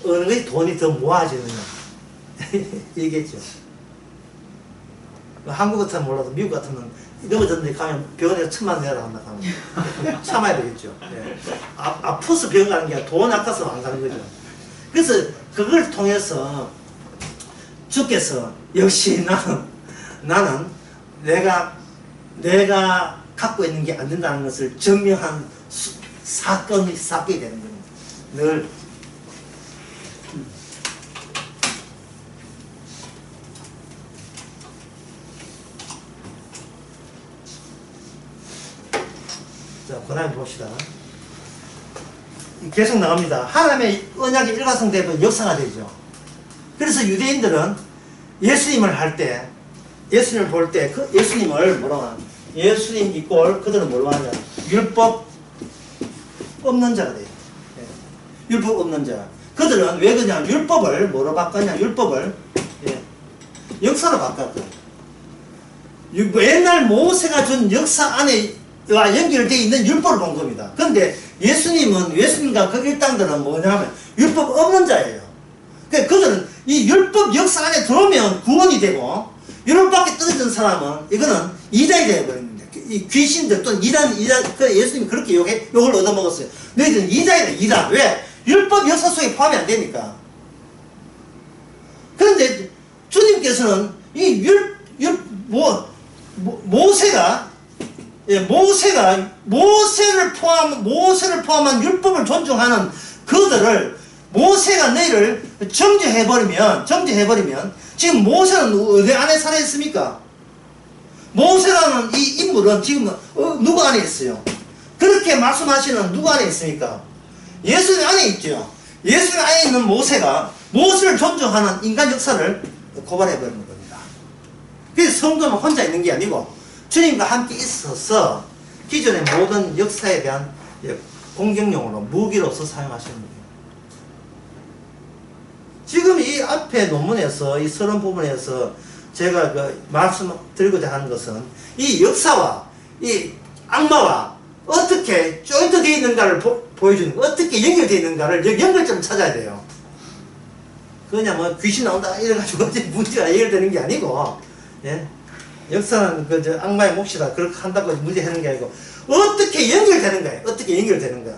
어느 것이 돈이 더 모아지느냐 얘기했죠. 한국 같으면 몰라도 미국 같으면 넘어졌는데 가면 병원에서 1,000만 내라 한다 하면 참아야 되겠죠. 예. 아파서 병원 가는 게 아니라 돈 아까서 안 가는 거죠. 그래서 그걸 통해서 주께서 역시 나는 내가 갖고 있는 게 안 된다는 것을 증명한 사건이 되는 겁니다. 늘 자, 그 다음에 봅시다. 계속 나갑니다. 하나님의 언약이 일관성되면 역사가 되죠. 그래서 유대인들은 예수님을 할 때, 예수님을 볼 때, 그 예수님을 뭐라고 하냐. 예수님 이꼴 그들은 뭐라고 하냐. 율법 없는 자가 돼요. 예. 율법 없는 자. 그들은 왜 그냥 율법을 뭐로 바꿨냐. 율법을 역사로 바꿨다. 옛날 모세가 준 역사 안에 연결되어 있는 율법을 본 겁니다. 그런데 예수님과 그 일당들은 뭐냐면 율법 없는 자예요. 그러니까 그들은 이 율법 역사 안에 들어오면 구원이 되고 율법 밖에 떨어진 사람은 이거는 이단이 되어버립니다. 이 귀신들 또는 이단, 예수님이 그렇게 욕을 얻어먹었어요. 너희들은 이단이다, 이단. 왜? 율법 역사 속에 포함이 안 되니까. 그런데 주님께서는 이 모세를 포함한 율법을 존중하는 그들을 모세가 너희를 정죄해버리면 지금 모세는 어디 안에 살아있습니까? 모세라는 이 인물은 지금 누구 안에 있어요? 그렇게 말씀하시는 누구 안에 있습니까? 예수님 안에 있죠. 예수님 안에 있는 모세가 모세를 존중하는 인간 역사를 고발해버리는 겁니다. 그래서 성도는 혼자 있는 게 아니고 주님과 함께 있어서 기존의 모든 역사에 대한 공격용으로 무기로서 사용하시는 거예요. 지금 이 앞에 논문에서 이 서론 부분에서 제가 말씀드리고자 하는 것은 이 역사와 이 악마와 어떻게 조인트 되어 있는가를 보여주는 거예요. 어떻게 연결되어 있는가를 연결점을 찾아야 돼요. 그냥 뭐 귀신 나온다 이래가지고 문제가 해결되는 게 아니고, 예? 역사는 악마의 몫이다 그렇게 한다고 문제 해는 게 아니고 어떻게 연결되는 거예요. 어떻게 연결되는 거야.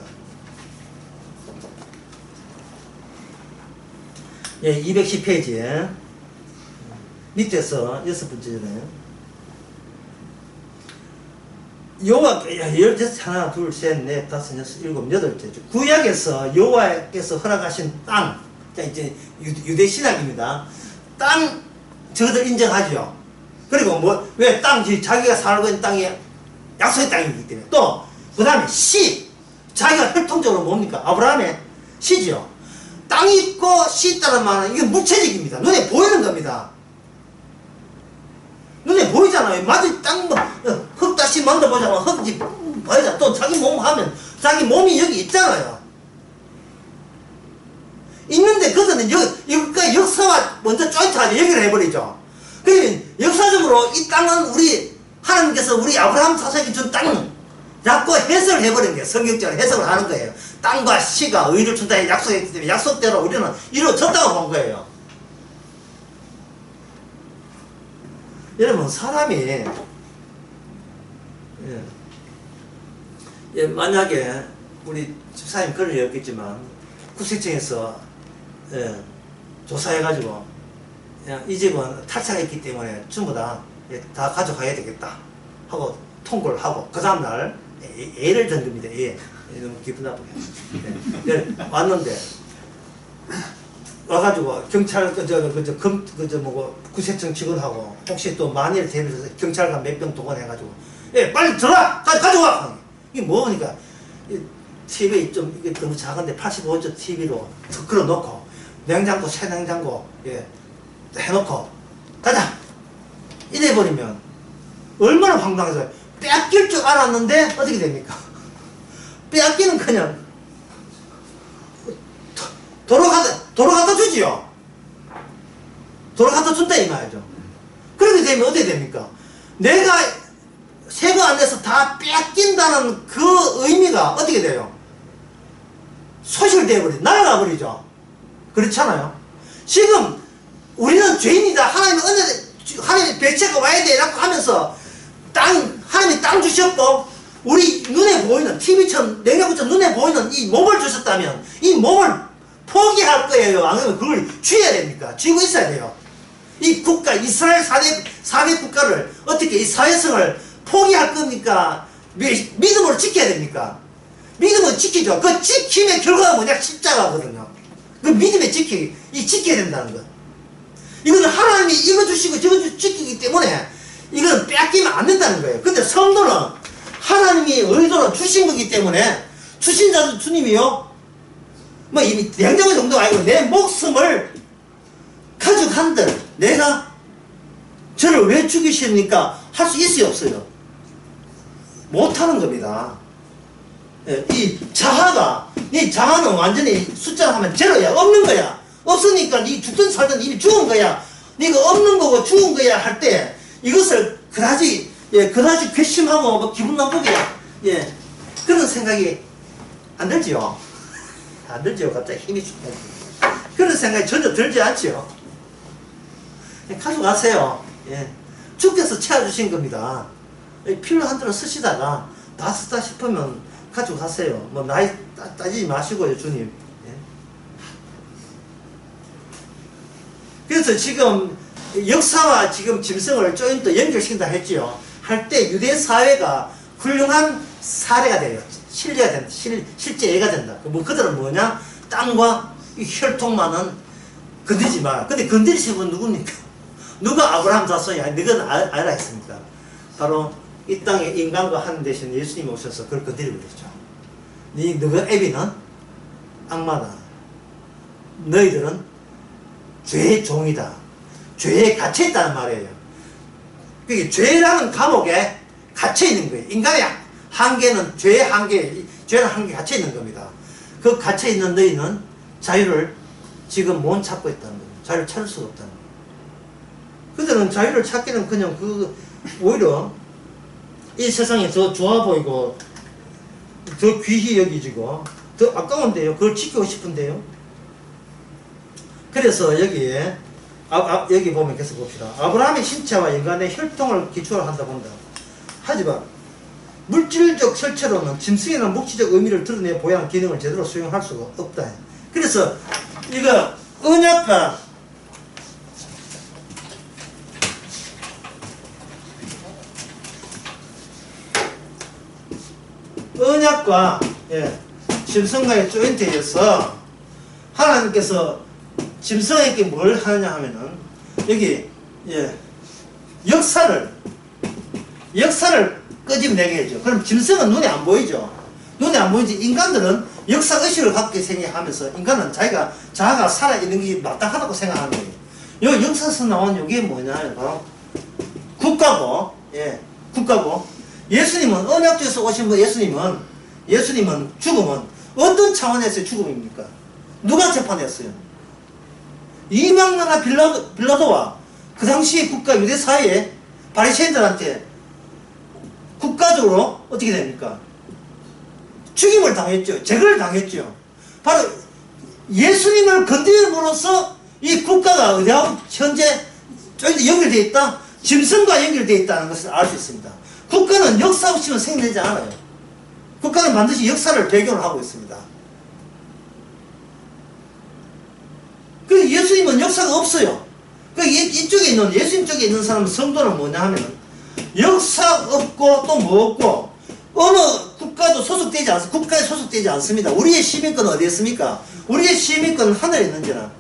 예, 210페이지에 밑에서 6번째잖아요. 하나, 둘, 셋, 넷, 다섯, 여섯, 일곱, 여덟째. 구약에서 여호와께서 허락하신 땅, 이제 유대 신학입니다. 땅, 저들 인정하죠. 그리고 왜 자기가 살고 있는 땅이 약속의 땅이기 때문에. 또, 그 다음에 시, 자기가 혈통적으로 뭡니까? 아브라함의 시지요. 땅이 있고 시 있다는 말은 이게 물체적입니다. 눈에 보이는 겁니다. 눈에 보이잖아요. 마치 땅, 흙 다시 만져보자면 흙이 보이잖아. 또 자기 몸 하면 자기 몸이 여기 있잖아요. 있는데 그들은 이것과 역사와 먼저 조인트하게 연결해버리죠. 그러면 역사적으로 이 땅은 하나님께서 우리 아브라함 자손에게 준 땅, 자꾸 해석을 해버리는 거예요. 성경적으로 해석을 하는 거예요. 땅과 시가 의를 준다 약속했기 때문에 약속대로 우리는 이루어졌다고 본 거예요. 여러분, 사람이 만약에 우리 집사님 글을 읽었겠지만 국세청에서 조사해가지고 이 집은 탈차가 있기 때문에 전부 다 가져가야 되겠다 하고 통보를 하고 그 다음날 애를 든 겁니다. 너무 기분 나쁘게. 왔는데 와가지고 경찰 구세청 직원하고 혹시 또 만일 대비해서 경찰관 몇 명 동원해가지고 빨리 들어와 가져와. 이게 뭐니까 TV 좀 이게 너무 작은데 85인치 TV로 덕걸어 놓고 냉장고 새 냉장고 해놓고 가자 이래버리면 얼마나 황당해서 빼앗길 줄 알았는데 어떻게 됩니까? 빼앗기는 그냥 도로 갖다 주지요. 도로 갖다 준다 이 말이죠. 그렇게 되면 어떻게 됩니까? 내가 세금 안 내서 다 빼앗긴다는 그 의미가 어떻게 돼요? 소실되어 버리죠. 날아가 버리죠. 그렇잖아요. 지금 우리는 죄인이다. 하나님의 배째가 와야 돼. 라고 하면서 하나님이 땅 주셨고, 우리 눈에 보이는, TV처럼, 냉장고처럼 눈에 보이는 이 몸을 주셨다면, 이 몸을 포기할 거예요. 아니면 그걸 쥐어야 됩니까? 쥐고 있어야 돼요. 이 국가, 이스라엘 4대 국가를 어떻게 이 사회성을 포기할 겁니까? 믿음으로 지켜야 됩니까? 믿음으로 지키죠. 그 지킴의 결과가 뭐냐? 십자가거든요. 그 믿음에 지켜야 된다는 것. 이거는 하나님이 이거 주시고 저거 지키기 때문에 이건 빼앗기면 안 된다는 거예요. 근데 성도는 하나님이 의도로 주신 거기 때문에 주신 자도 주님이요. 뭐 이미 냉장고 정도가 아니고 내 목숨을 가져간들 내가 저를 왜 죽이십니까? 할 수 있어요, 없어요? 못하는 겁니다. 이 자아는 완전히 숫자로 하면 제로야. 없는 거야. 없으니까 니 죽든 살든 이미 죽은 거야. 니가 없는 거고 죽은 거야 할 때 이것을 그다지 괘씸하고 뭐 기분 나쁘게 그런 생각이 안 들지요. 안 들지요. 갑자기 힘이 죽다. 그런 생각이 전혀 들지 않지요. 가져가세요. 주께서 채워주신 겁니다. 필요한 대로 쓰시다가 다 쓰다 싶으면 가지고 가세요. 뭐 나이 따지지 마시고요, 주님. 그래서 지금 역사와 지금 짐승을 조금 더 연결시킨다 했지요. 할 때 유대 사회가 훌륭한 사례가 돼요. 실례가 된다. 실제 예가 된다. 뭐 그들은 뭐냐? 땅과 이 혈통만은 건드리지 마라. 근데 건드리신 분 누굽니까? 누가 아브라함 자손이 너희는 알아 했습니까? 바로 이 땅에 인간과 하는 대신 예수님이 오셔서 그걸 건드리고 그랬죠. 너희 애비는 악마다. 너희들은 죄의 종이다. 죄에 갇혀있다는 말이에요. 그게 죄라는 감옥에 갇혀있는 거예요. 인간의 한계는 죄의 한계, 죄는 한계에 갇혀있는 겁니다. 그 갇혀있는 너희는 자유를 지금 못 찾고 있다는 거예요. 자유를 찾을 수가 없다는 거예요. 그들은 자유를 찾기는 그냥 오히려 이 세상이 더 좋아 보이고 더 귀히 여기지고 더 아까운데요. 그걸 지키고 싶은데요. 그래서 여기에 여기 보면 계속 봅시다. 아브라함의 신체와 인간의 혈통을 기초로 한다 본다. 하지만 물질적 설체로는 짐승이나 묵시적 의미를 드러내 보양 기능을 제대로 수용할 수가 없다. 그래서 이거 언약과 짐승과의 조인트에서 하나님께서 짐승에게 뭘 하느냐 하면은 여기 역사를 끄집내게 해줘. 그럼 짐승은 눈에 안 보이죠. 눈에 안 보이지. 인간들은 역사 의식을 갖게 생각하면서 인간은 자아가 살아있는 게 마땅하다고 생각하는 거예요. 요 역사에서 나온 요게 뭐냐 바로 국가고 국가고 예수님은 언약주에서 오신 분 예수님은 죽음은 어떤 차원에서의 죽음입니까? 누가 재판했어요? 이방나라 빌라도와 그 당시의 국가 유대 사회에 바리새인들한테 국가적으로 어떻게 됩니까? 죽임을 당했죠. 제거를 당했죠. 바로 예수님을 건드림으로써 이 국가가 어디하고 현재 연결되어 있다? 짐승과 연결되어 있다는 것을 알 수 있습니다. 국가는 역사 없이는 생겨나지 않아요. 국가는 반드시 역사를 배경으로 하고 있습니다. 그 예수님은 역사가 없어요. 그 이쪽에 있는 예수님 쪽에 있는 사람은 성도는 뭐냐 하면 역사 없고 또 뭐 없고 어느 국가도 소속되지 않습니다. 국가에 소속되지 않습니다. 우리의 시민권은 어디에 있습니까? 우리의 시민권은 하늘에 있는지라.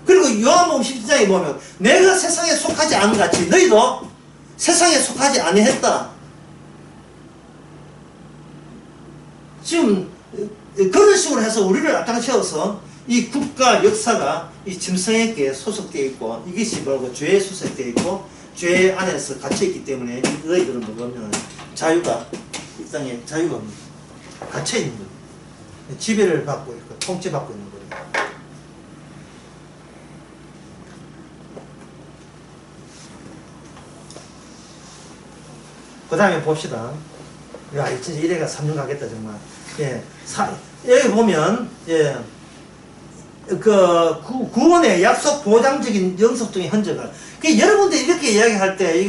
그리고 요한복음 17장에 보면 내가 세상에 속하지 않은 같이 너희도 세상에 속하지 아니했다. 지금 그런 식으로 해서 우리를 앞장세워서 이 국가 역사가 이 짐승에게 소속되어 있고 이것이 바로 죄에 소속되어 있고 죄 안에서 갇혀있기 때문에 너희들은 뭐냐면 자유가 이 땅에 자유가 없는 갇혀있는 거예요. 지배를 받고 있고 통치받고 있는 거예요. 그 다음에 봅시다. 야, 진짜 이래가 3년 가겠다, 정말. 예. 여기 보면, 예. 구원의 약속 보장적인 영속적인 흔적을. 여러분들 이렇게 이야기할 때,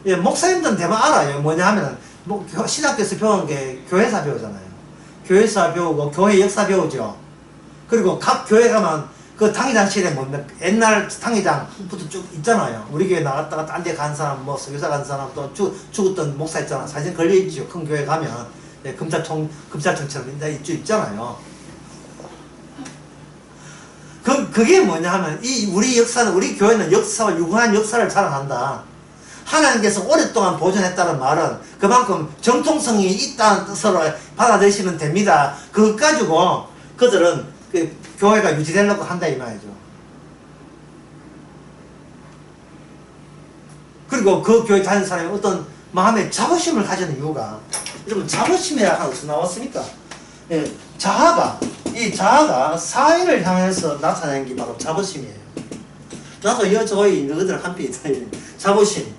예, 목사님들은 대부분 알아요. 뭐냐 하면, 신학교에서 배운 게 교회사 배우잖아요. 교회사 배우고, 교회 역사 배우죠. 그리고 각 교회 가면, 그 당회장실에 뭐, 옛날 당회장부터 쭉 있잖아요. 우리 교회 나갔다가 딴 데 간 사람, 뭐, 설교사 간 사람, 또 죽었던 목사 있잖아. 사진 걸려있죠. 큰 교회 가면. 예, 검찰청처럼 쭉 있잖아요. 그게 뭐냐 하면, 우리 역사는, 우리 교회는 역사와 유구한 역사를 자랑한다. 하나님께서 오랫동안 보존했다는 말은 그만큼 정통성이 있다는 뜻으로 받아들이시면 됩니다. 그것 가지고 그들은 교회가 유지되려고 한다 이 말이죠. 그리고 그 교회 다니는 사람이 어떤 마음의 자부심을 가지는 이유가, 여러분 자부심이라 하나 어디서 나왔습니까? 예, 이 자아가 사회를 향해서 나타내는 게 바로 자부심이에요. 나도 저희 너희들 한편 있다. 자부심.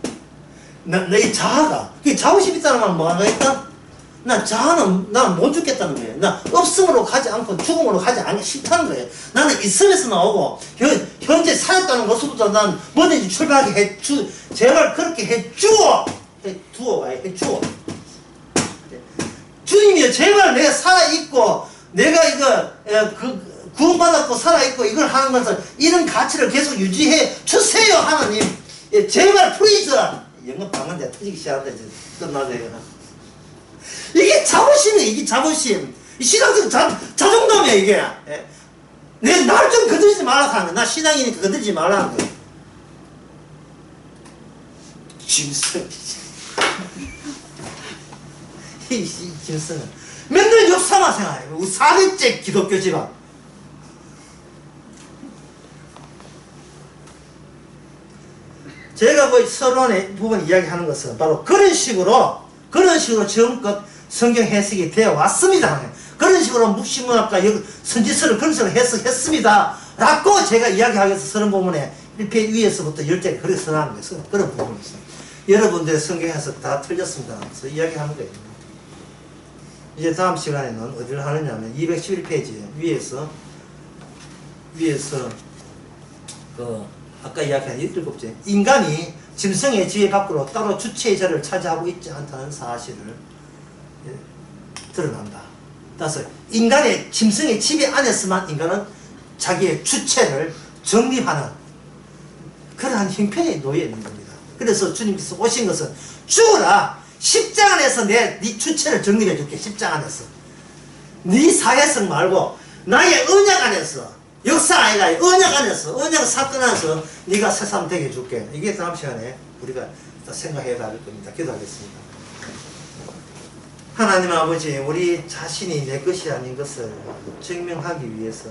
내 자아가, 자부심 있다는 말은 뭐가 있다? 나는 못 죽겠다는 거예요. 나 없음으로 가지 않고 죽음으로 가지 않기 싫다는 거예요. 나는 있음에서 나오고 현재 살았다는 것부터 난 뭐든지 출발하게 제발 그렇게 해주어. 주님이여, 제발 내가 살아있고 내가 구원받았고 살아있고 이걸 하는 것을, 이런 가치를 계속 유지해 주세요 하나님. 예, 제발 프리즈. 영업 방언대 터지기 시작한다. 이제 끝나세요. 이게 자부심이에요. 이게 자부심. 신앙적 자존감이야 이게. 예. 내 날 좀 건드리지 말라 하는 거야. 나 신앙이니까 건드리지 말라는 거야. 짐승. 이 짐승은 맨날 역사만 생각해. 우리 400째 기독교 집안. 제가 뭐 서론의 부분 이야기하는 것은 바로 그런 식으로 지금껏 성경 해석이 되어 왔습니다. 그런 식으로 묵시문학과 선지서를 그런 식으로 해석했습니다. 라고 제가 이야기하기 위해서 서론 부분에 1페이지 위에서부터 10장에 그렇게 써나는 거예요. 그런 부분이 있어요. 여러분들의 성경 해석 다 틀렸습니다. 그래서 이야기하는 거예요. 이제 다음 시간에는 어디를 하느냐면 211페이지 위에서 아까 이야기한 7째, 인간이 짐승의 지혜 밖으로 따로 주체의 자리를 차지하고 있지 않다는 사실을 드러난다. 따라서 인간의 짐승의 지배 안에서만 인간은 자기의 주체를 정립하는 그러한 형편에 놓여 있는 겁니다. 그래서 주님께서 오신 것은 죽어라! 십자가 안에서 네 주체를 정립해 줄게. 십자가 안에서. 네 사회성 말고 나의 언약 안에서, 역사 아니라 언약 안에서, 언약 사건 안에서 네가 새삼 되게 해줄게. 이게 다음 시간에 우리가 생각해 봐야 될 겁니다. 기도하겠습니다. 하나님 아버지, 우리 자신이 내 것이 아닌 것을 증명하기 위해서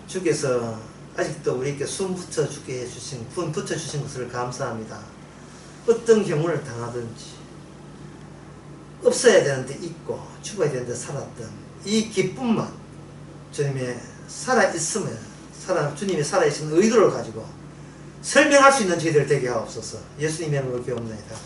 주께서 아직도 우리에게 숨 붙여주게 해주신, 분 붙여주신 것을 감사합니다. 어떤 경우를 당하든지 없어야 되는데 있고 죽어야 되는데 살았던 이 기쁨만 주님의 살아있음을, 주님의 살아있는 의도를 가지고 설명할 수 있는 저희들 되게 하옵소서. 예수님의 이름으로 기도합니다.